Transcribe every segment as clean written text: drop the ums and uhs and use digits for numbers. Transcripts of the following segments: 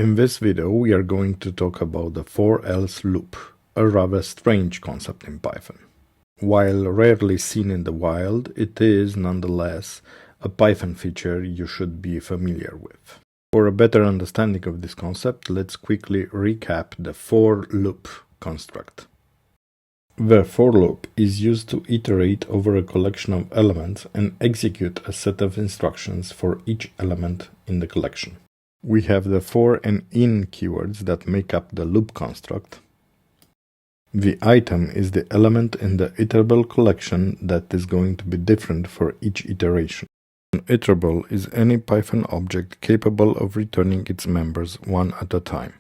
In this video, we are going to talk about the for-else loop, a rather strange concept in Python. While rarely seen in the wild, it is nonetheless a Python feature you should be familiar with. For a better understanding of this concept, let's quickly recap the for loop construct. The for loop is used to iterate over a collection of elements and execute a set of instructions for each element in the collection. We have the for and in keywords that make up the loop construct. The item is the element in the iterable collection that is going to be different for each iteration. An iterable is any Python object capable of returning its members one at a time.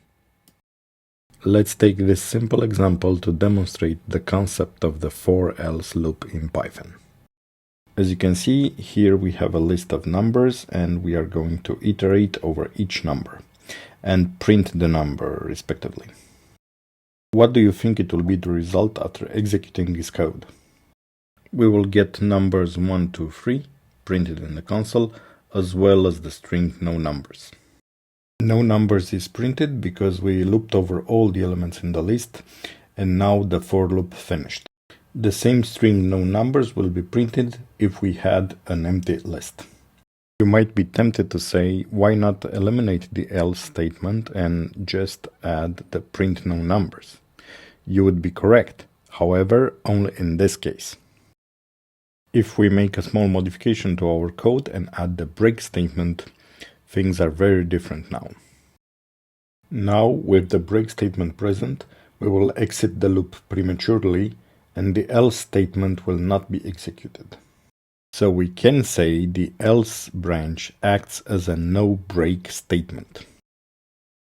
Let's take this simple example to demonstrate the concept of the for-else loop in Python. As you can see, here we have a list of numbers and we are going to iterate over each number and print the number respectively. What do you think it will be the result after executing this code? We will get numbers 1, 2, 3 printed in the console, as well as the string no numbers. No numbers is printed because we looped over all the elements in the list and now the for loop finished. The same string no numbers will be printed if we had an empty list. You might be tempted to say, why not eliminate the else statement and just add the print no numbers? You would be correct, however, only in this case. If we make a small modification to our code and add the break statement, things are very different now. Now, with the break statement present, we will exit the loop prematurely and the else statement will not be executed. So we can say the else branch acts as a no break statement.